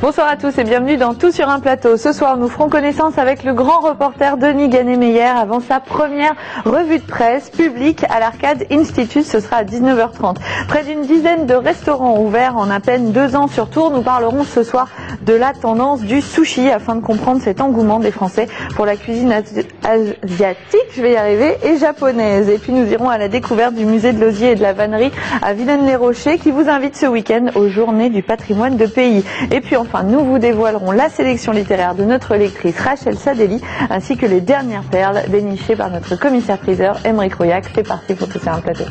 Bonsoir à tous et bienvenue dans Tout sur un plateau. Ce soir, nous ferons connaissance avec le grand reporter Denis Gannet-Meyer avant sa première revue de presse publique à l'Arcade Institute. Ce sera à 19h30. Près d'une dizaine de restaurants ouverts en à peine 2 ans sur Tours. Nous parlerons ce soir de la tendance du sushi afin de comprendre cet engouement des Français pour la cuisine asiatique, je vais y arriver, et japonaise. Et puis nous irons à la découverte du musée de l'Osier et de la Vannerie à Vilaine-les-Rochers qui vous invite ce week-end aux Journées du patrimoine de pays. Et puis enfin, nous vous dévoilerons la sélection littéraire de notre lectrice Rachel Sadelli ainsi que les dernières perles dénichées par notre commissaire-priseur Aymeric Rouillac. C'est parti pour Tout sur un plateau.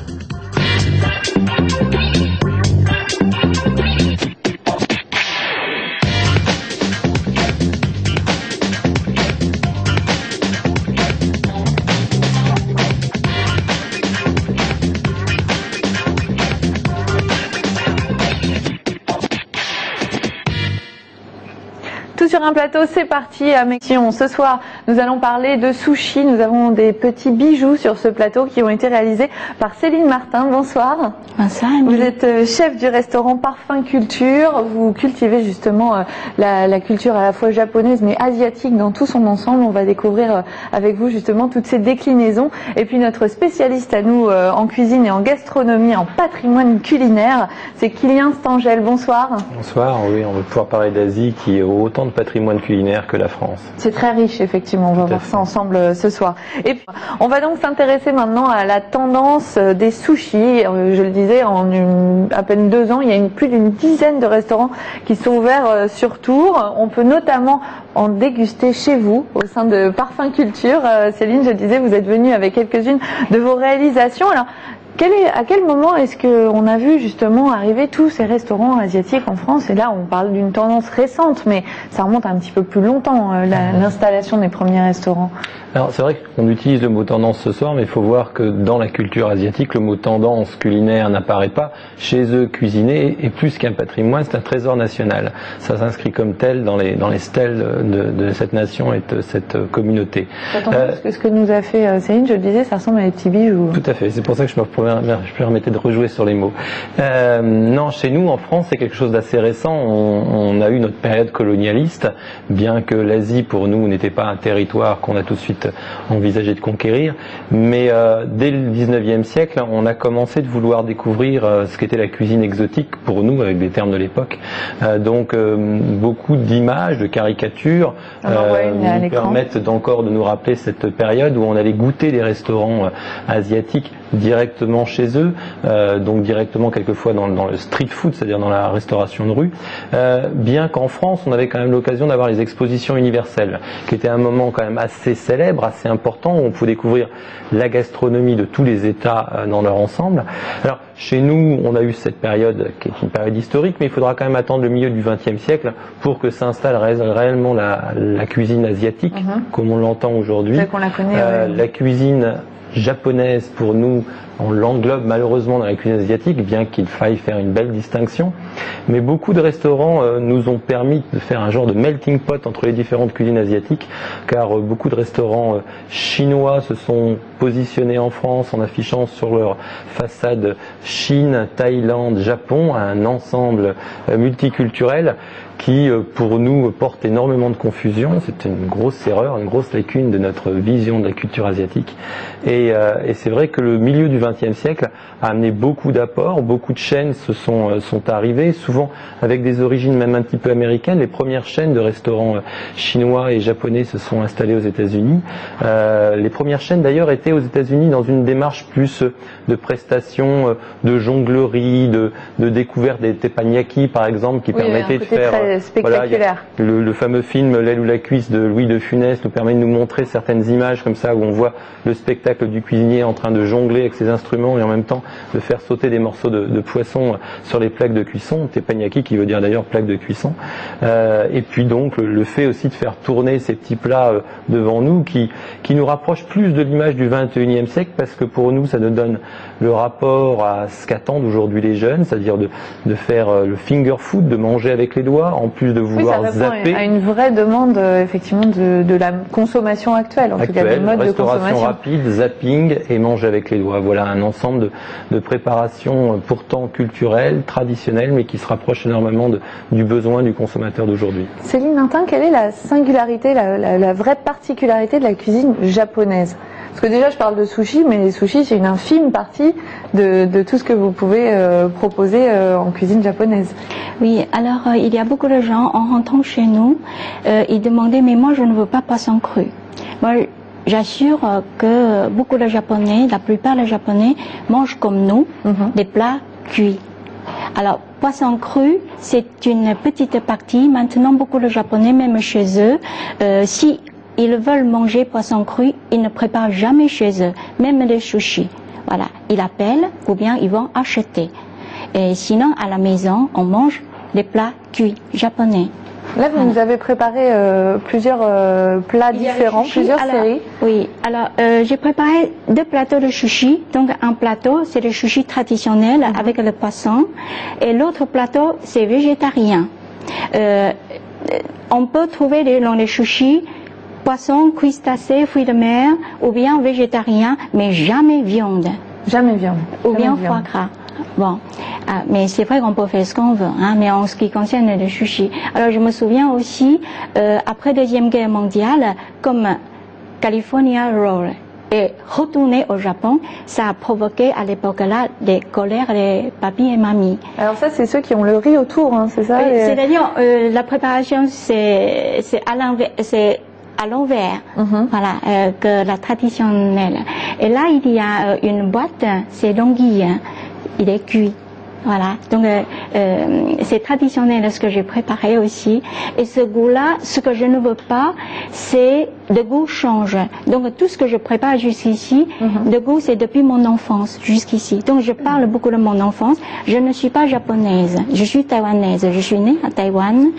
Sur un plateau, c'est parti à Mexion. Ce soir, nous allons parler de sushi. Nous avons des petits bijoux sur ce plateau qui ont été réalisés par Céline Martin. Bonsoir. Bonsoir. Vous êtes chef du restaurant Parfum Culture. Vous cultivez justement la culture à la fois japonaise mais asiatique dans tout son ensemble. On va découvrir avec vous justement toutes ces déclinaisons. Et puis notre spécialiste à nous en cuisine et en gastronomie, en patrimoine culinaire, c'est Kylian Stangel. Bonsoir. Bonsoir. Oui, on va pouvoir parler d'Asie qui a autant de patrimoine culinaire que la France. C'est très riche, effectivement. On va voir ça ensemble ce soir. Et puis, on va donc s'intéresser maintenant à la tendance des sushis. Je le disais, en à peine 2 ans, il y a plus d'une dizaine de restaurants qui sont ouverts sur Tours. On peut notamment en déguster chez vous, au sein de Parfum Culture. Céline, je le disais, vous êtes venue avec quelques-unes de vos réalisations. Alors, à quel moment est-ce qu'on a vu justement arriver tous ces restaurants asiatiques en France? Et là, on parle d'une tendance récente, mais ça remonte un petit peu plus longtemps, l'installation des premiers restaurants. Alors c'est vrai qu'on utilise le mot tendance ce soir, mais il faut voir que dans la culture asiatique, le mot tendance culinaire n'apparaît pas. Chez eux, cuisiner est plus qu'un patrimoine, c'est un trésor national. Ça s'inscrit comme tel dans les stèles de cette nation et de cette communauté. Parce que ce que nous a fait Céline, je le disais, ça ressemble à des petits bijoux. Tout à fait, c'est pour ça que je me permettais de rejouer sur les mots. Non, chez nous, en France, c'est quelque chose d'assez récent. On a eu notre période colonialiste, bien que l'Asie, pour nous, n'était pas un territoire qu'on a tout de suite envisagé de conquérir. Mais dès le 19e siècle, on a commencé de vouloir découvrir ce qu'était la cuisine exotique, pour nous, avec des termes de l'époque. Donc, beaucoup d'images, de caricatures nous permettent encore de nous rappeler cette période où on allait goûter des restaurants asiatiques directement chez eux, donc directement quelquefois dans le street food, c'est-à-dire dans la restauration de rue, bien qu'en France on avait quand même l'occasion d'avoir les expositions universelles, qui était un moment quand même assez célèbre, assez important, où on pouvait découvrir la gastronomie de tous les États dans leur ensemble. Alors chez nous, on a eu cette période qui est une période historique, mais il faudra quand même attendre le milieu du XXe siècle pour que s'installe réellement la cuisine asiatique, comme on l'entend aujourd'hui. C'est qu'on la connaît, la cuisine japonaise, pour nous, on l'englobe malheureusement dans la cuisine asiatique, bien qu'il faille faire une belle distinction. Mais beaucoup de restaurants nous ont permis de faire un genre de melting pot entre les différentes cuisines asiatiques, car beaucoup de restaurants chinois se sont positionnés en France en affichant sur leur façade Chine, Thaïlande, Japon, un ensemble multiculturel qui, pour nous, porte énormément de confusion. C'est une grosse erreur, une grosse lacune de notre vision de la culture asiatique. Et c'est vrai que le milieu du XXe siècle a amené beaucoup d'apports, beaucoup de chaînes sont arrivées, souvent avec des origines même un petit peu américaines. Les premières chaînes de restaurants chinois et japonais se sont installées aux États-Unis. Les premières chaînes d'ailleurs étaient aux États-Unis dans une démarche plus de prestations, de jonglerie, de découverte des teppanyaki par exemple, qui permettaient de faire spectaculaire. Voilà, le fameux film L'aile ou la cuisse de Louis de Funès nous permet de nous montrer certaines images comme ça où on voit le spectacle du cuisinier en train de jongler avec ses instruments et en même temps de faire sauter des morceaux de poisson sur les plaques de cuisson, teppanyaki qui veut dire d'ailleurs plaque de cuisson. Et puis donc le fait aussi de faire tourner ces petits plats devant nous qui nous rapproche plus de l'image du 21e siècle, parce que pour nous ça nous donne le rapport à ce qu'attendent aujourd'hui les jeunes, c'est-à-dire de faire le finger food, de manger avec les doigts en plus de vouloir zapper. À une vraie demande effectivement de la consommation actuelle, en tout cas des modes de consommation. Restauration rapide, zapping et manger avec les doigts. Voilà un ensemble de préparations pourtant culturelles, traditionnelles, mais qui se rapprochent énormément du besoin du consommateur d'aujourd'hui. Céline Nintin, quelle est la singularité, la vraie particularité de la cuisine japonaise? Parce que déjà je parle de sushi, mais les sushis c'est une infime partie de tout ce que vous pouvez proposer en cuisine japonaise. Oui, alors il y a beaucoup de gens en rentrant chez nous, ils demandaient mais moi je ne veux pas poisson cru. Moi j'assure que beaucoup de Japonais, la plupart des Japonais mangent comme nous des plats cuits. Alors, poisson cru, c'est une petite partie. Maintenant, beaucoup de Japonais, même chez eux, si ils veulent manger poisson cru, ils ne préparent jamais chez eux, même les sushis. Voilà, ils appellent ou bien ils vont acheter. Et sinon, à la maison, on mange des plats cuits japonais. Là, vous nous avez préparé plusieurs plats différents, plusieurs séries. Oui, alors j'ai préparé 2 plateaux de sushi. Donc un plateau, c'est le sushi traditionnel avec le poisson. Et l'autre plateau, c'est végétarien. On peut trouver dans les sushis poisson, crustacés, fruits de mer, ou bien végétarien, mais jamais viande. Jamais viande. Ou bien foie gras. Bon, mais c'est vrai qu'on peut faire ce qu'on veut, hein, mais en ce qui concerne le sushi. Alors je me souviens aussi, après la Deuxième Guerre mondiale, comme California Roll est retourné au Japon, ça a provoqué à l'époque-là des colères des papis et mamies. Alors ça, c'est ceux qui ont le riz autour, hein, c'est ça? C'est-à-dire, la préparation, c'est à l'envers, voilà, que la traditionnelle. Et là, il y a une boîte, c'est l'anguille. Il est cuit. Voilà, donc c'est traditionnel ce que j'ai préparé aussi. Et ce goût-là, ce que je ne veux pas, c'est le goût change. Donc tout ce que je prépare jusqu'ici, le goût c'est depuis mon enfance jusqu'ici. Donc je parle beaucoup de mon enfance. Je ne suis pas japonaise, je suis taïwanaise. Je suis née à Taïwan.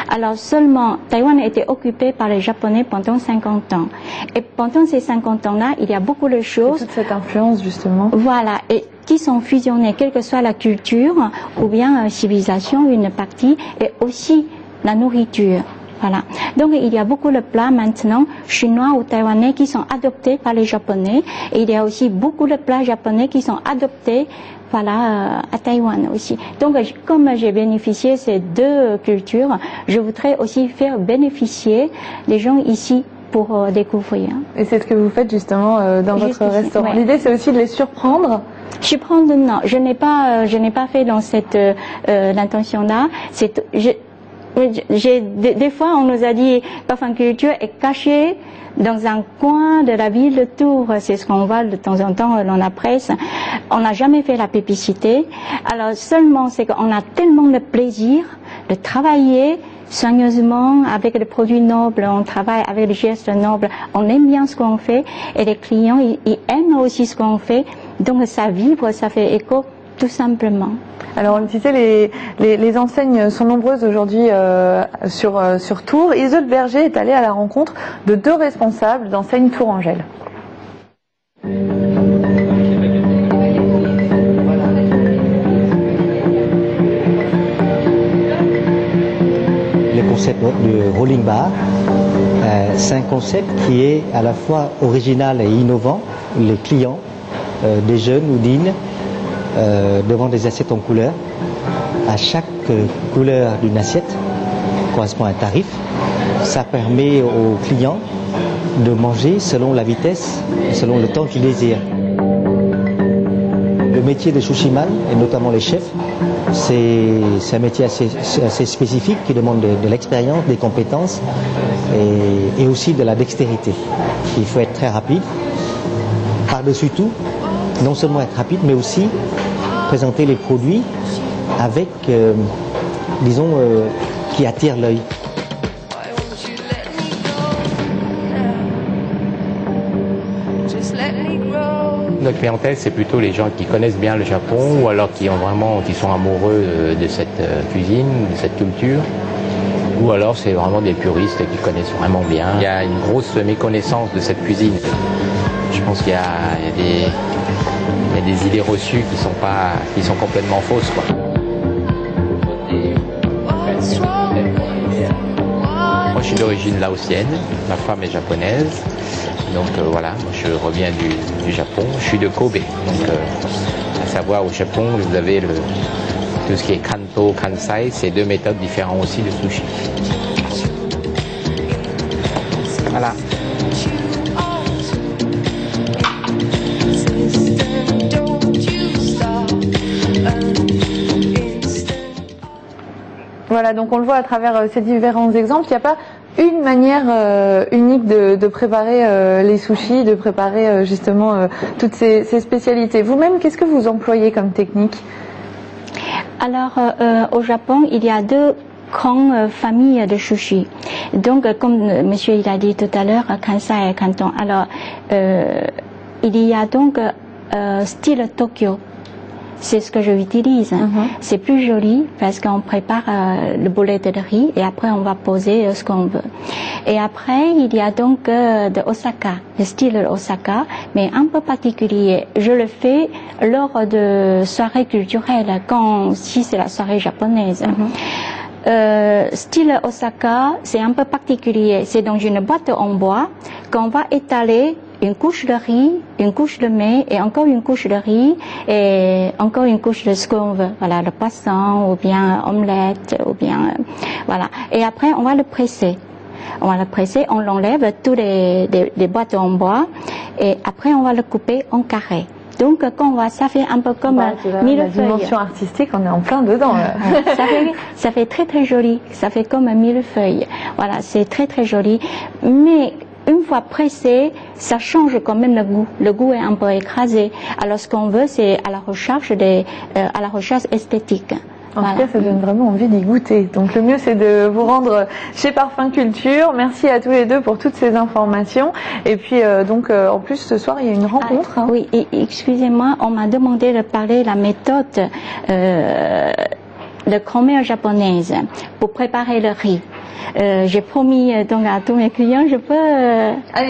Alors seulement, Taïwan a été occupé par les Japonais pendant 50 ans. Et pendant ces 50 ans-là, il y a beaucoup de choses. Et toute cette influence justement. Voilà. Et qui sont fusionnés, quelle que soit la culture ou bien la civilisation, une partie, et aussi la nourriture. Voilà. Donc il y a beaucoup de plats maintenant chinois ou taïwanais qui sont adoptés par les Japonais, et il y a aussi beaucoup de plats japonais qui sont adoptés, voilà, à Taïwan aussi. Donc comme j'ai bénéficié de ces 2 cultures, je voudrais aussi faire bénéficier les gens ici pour découvrir. Et c'est ce que vous faites justement dans votre restaurant. Ouais. L'idée c'est aussi de les surprendre. Surprendre, non, je n'ai pas fait dans cette intention-là. Des fois, on nous a dit Parfum Culture est caché dans un coin de la ville de Tours. C'est ce qu'on voit de temps en temps dans la presse. On n'a jamais fait la publicité. Alors seulement, c'est qu'on a tellement de plaisir de travailler soigneusement avec des produits nobles, on travaille avec des gestes nobles, on aime bien ce qu'on fait et les clients ils aiment aussi ce qu'on fait, donc ça vibre, ça fait écho tout simplement. Alors on le disait, les enseignes sont nombreuses aujourd'hui sur Tours. Isolde Berger est allée à la rencontre de 2 responsables d'enseignes Tourangelle. Concept de rolling bar, c'est un concept qui est à la fois original et innovant. Les clients, des jeunes ou dînent devant des assiettes en couleur. À chaque couleur d'une assiette correspond à un tarif. Ça permet aux clients de manger selon la vitesse, selon le temps qu'ils désirent. Le métier de sushiman, et notamment les chefs, c'est un métier assez spécifique qui demande de l'expérience, des compétences et aussi de la dextérité. Il faut être très rapide. Par-dessus tout, non seulement être rapide, mais aussi présenter les produits avec, disons, qui attire l'œil. Notre clientèle, c'est plutôt les gens qui connaissent bien le Japon ou alors qui sont amoureux de cette cuisine, de cette culture. Ou alors c'est vraiment des puristes qui connaissent vraiment bien. Il y a une grosse méconnaissance de cette cuisine. Je pense qu'il y a des idées reçues qui sont complètement fausses, quoi. suis d'origine laotienne, ma femme est japonaise. Donc voilà, moi je reviens du Japon, je suis de Kobe. Donc à savoir au Japon, vous avez tout ce qui est Kanto, Kansai, c'est deux méthodes différentes aussi de sushi. Voilà. Voilà, donc on le voit à travers ces différents exemples, il n'y a pas une manière unique de préparer les sushis, de préparer justement toutes ces spécialités. Vous-même, qu'est-ce que vous employez comme technique? Alors, au Japon, il y a deux grandes familles de sushi. Donc, comme monsieur il a dit tout à l'heure, Kansai et Canton. Alors, il y a donc style Tokyo. C'est ce que je utilise. C'est plus joli parce qu'on prépare le boulet de riz et après on va poser ce qu'on veut. Et après, il y a donc de Osaka, le style Osaka, mais un peu particulier. Je le fais lors de soirées culturelles, si c'est la soirée japonaise. Style Osaka, c'est un peu particulier. C'est dans une boîte en bois qu'on va étaler une couche de riz, une couche de mets et encore une couche de riz et encore une couche de ce qu'on veut. Voilà, le poisson ou bien omelette ou bien voilà. Et après, on va le presser. On va le presser, on l'enlève tous les boîtes en bois et après on va le couper en carré. Donc quand on voit, ça fait un peu comme millefeuille. La dimension artistique, on est en plein dedans. Ça fait très très joli. Ça fait comme un millefeuille. Voilà, c'est très très joli. Mais une fois pressé, ça change quand même le goût. Le goût est un peu écrasé. Alors ce qu'on veut, c'est à la recherche esthétique. En tout cas, ça donne vraiment envie d'y goûter. Donc le mieux, c'est de vous rendre chez Parfum Culture. Merci à tous les deux pour toutes ces informations. Et puis donc en plus ce soir, il y a une rencontre. Oui, excusez-moi, on m'a demandé de parler de la méthode de grand-mère japonaise pour préparer le riz. J'ai promis donc à tous mes clients, je peux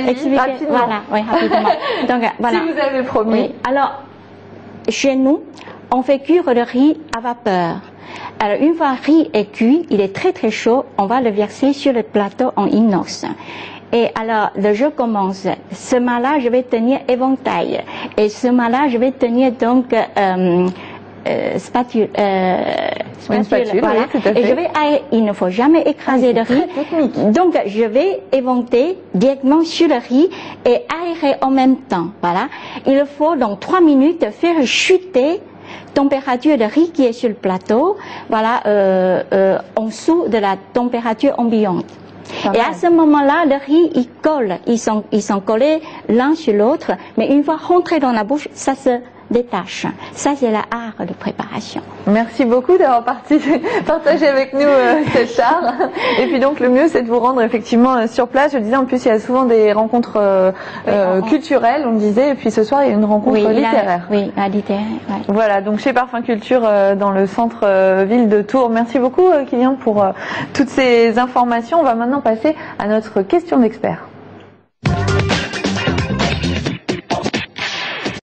expliquer. Rapidement. Voilà, oui, rapidement. Donc voilà. Si vous avez promis. Oui. Alors, chez nous, on fait cuire le riz à vapeur. Alors, une fois le riz est cuit, il est très très chaud, on va le verser sur le plateau en inox. Et alors, le jeu commence. Ce moment-là, je vais tenir éventail. Et ce moment-là, je vais tenir donc spatule. Une spatule, voilà. oui, tout à fait. Et il ne faut jamais écraser le riz. Donc, je vais éventer directement sur le riz et aérer en même temps. Voilà. Il faut donc 3 minutes faire chuter température de riz qui est sur le plateau, voilà, en dessous de la température ambiante. Et à ce moment-là, le riz, il colle, ils sont collés l'un sur l'autre, mais une fois rentré dans la bouche, ça se détache. Ça, c'est l'art de préparation. Merci beaucoup d'avoir partagé avec nous cet art. Et puis donc, le mieux, c'est de vous rendre effectivement sur place. Je disais, en plus, il y a souvent des rencontres culturelles, on disait, et puis ce soir, il y a une rencontre littéraire. Oui, littéraire. Ouais. Voilà, donc chez Parfum Culture, dans le centre-ville de Tours. Merci beaucoup, Kylian, pour toutes ces informations. On va maintenant passer à notre question d'expert.